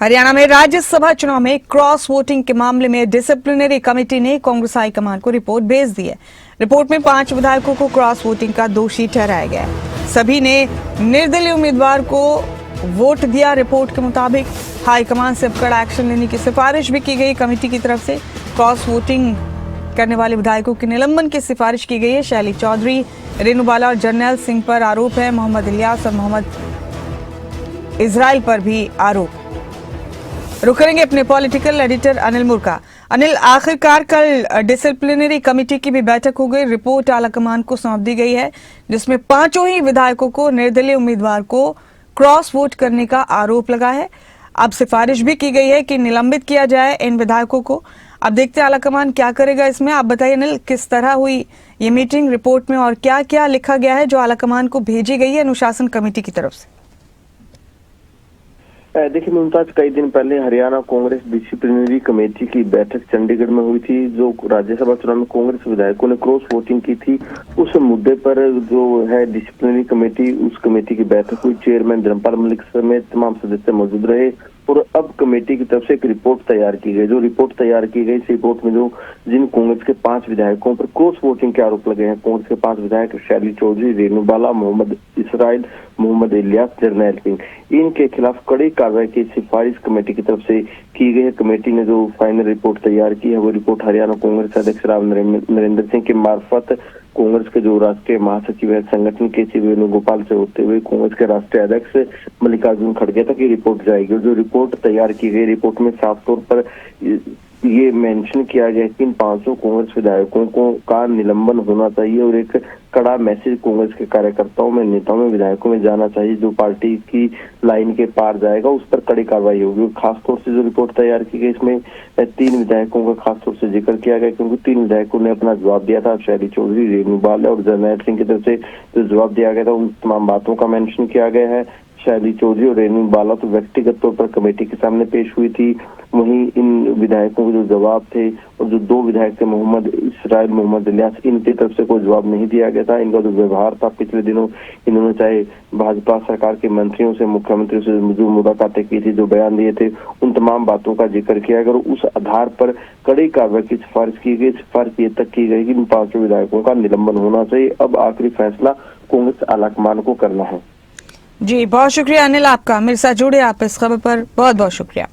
हरियाणा में राज्यसभा चुनाव में क्रॉस वोटिंग के मामले में डिसिप्लिनरी कमेटी ने कांग्रेस हाईकमान को रिपोर्ट भेज दी है। रिपोर्ट में 5 विधायकों को क्रॉस वोटिंग का दोषी ठहराया गया है। सभी ने निर्दलीय उम्मीदवार को वोट दिया। रिपोर्ट के मुताबिक हाईकमान से अब कड़ा एक्शन लेने की सिफारिश भी की गई। कमेटी की तरफ से क्रॉस वोटिंग करने वाले विधायकों के निलंबन की सिफारिश की गई है। शैली चौधरी, रेणु बाला और जर्नैल सिंह पर आरोप है। मोहम्मद इलियास और मोहम्मद इजराइल पर भी आरोप। रुकेंगे अपने political editor Anil Murka. Anil, आखिरकार कल डिसिप्लिनरी कमेटी की भी बैठक हो गई। रिपोर्ट आलाकमान को सौंप दी गई है, जिसमें 5 ही विधायकों को निर्दलीय उम्मीदवार को क्रॉस वोट करने का आरोप लगा है। अब सिफारिश भी की गई है कि निलंबित किया जाए इन विधायकों को। अब देखते हैं आलाकमान क्या करेगा इसमें। आप बताइए अनिल, किस तरह हुई ये मीटिंग, रिपोर्ट में और क्या क्या लिखा गया है जो आलाकमान को भेजी गई है अनुशासन कमेटी की तरफ से। देखिए मुमताज, कई दिन पहले हरियाणा कांग्रेस डिसिप्लिनरी कमेटी की बैठक चंडीगढ़ में हुई थी। जो राज्यसभा चुनाव में कांग्रेस विधायकों ने क्रॉस वोटिंग की थी, उस मुद्दे पर जो है डिसिप्लिनरी कमेटी, उस कमेटी की बैठक हुई। चेयरमैन धर्मपाल मलिक समेत तमाम सदस्य मौजूद रहे और अब कमेटी की तरफ से एक रिपोर्ट तैयार की गई। जो रिपोर्ट तैयार की गई, इस रिपोर्ट में जो जिन कांग्रेस के 5 विधायकों पर क्रॉस वोटिंग के आरोप लगे हैं, कांग्रेस के 5 विधायक शैली चौधरी, रेणु बाला, मोहम्मद इजराइल, मोहम्मद इलियास, जर्नैल सिंह, इनके खिलाफ कड़ी कार्रवाई की सिफारिश कमेटी की तरफ से की गई है। कमेटी ने जो फाइनल रिपोर्ट तैयार की है, वो रिपोर्ट हरियाणा कांग्रेस अध्यक्ष राव नरेंद्र सिंह के मार्फत कांग्रेस के जो राष्ट्रीय महासचिव है संगठन के सी वेणुगोपाल से होते हुए कांग्रेस के राष्ट्रीय अध्यक्ष मल्लिकार्जुन खड़गे तक ये रिपोर्ट जाएगी। और जो रिपोर्ट तैयार की गई, रिपोर्ट में साफ तौर पर ये मेंशन किया गया कि इन 500 कांग्रेस विधायकों को का निलंबन होना चाहिए और एक कड़ा मैसेज कांग्रेस के कार्यकर्ताओं में, नेताओं में, विधायकों में जाना चाहिए। जो पार्टी की लाइन के पार जाएगा उस पर कड़ी कार्रवाई होगी। और खासतौर से जो रिपोर्ट तैयार की गई, इसमें 3 विधायकों का खासतौर से जिक्र किया गया, क्योंकि 3 विधायकों ने अपना जवाब दिया था। शैली चौधरी, रेणु बाला और जर्नैल सिंह की तरफ से जो जवाब दिया गया था, उन तमाम बातों का मेंशन किया गया है। शैली चौधरी और रेणु बाला तो व्यक्तिगत तौर पर कमेटी के सामने पेश हुई थी। वहीं इन विधायकों के जो जवाब थे और जो 2 विधायक थे मुहम्मद इजराइल, मोहम्मद इलियास, इनकी तरफ से कोई जवाब नहीं दिया गया था। इनका जो व्यवहार था पिछले दिनों, इन्होंने चाहे भाजपा सरकार के मंत्रियों से, मुख्यमंत्री से जो मुलाकातें की थी, जो बयान दिए थे, उन तमाम बातों का जिक्र किया गया। उस आधार पर कड़ी कार्रवाई की सिफारिश की गई। सिफारिश ये तक की गई कि इन 5 विधायकों का निलंबन होना चाहिए। अब आखिरी फैसला कांग्रेस आलाकमान को करना है। जी बहुत शुक्रिया अनिल आपका। मेरे साथ जुड़े आप इस खबर पर बहुत बहुत शुक्रिया।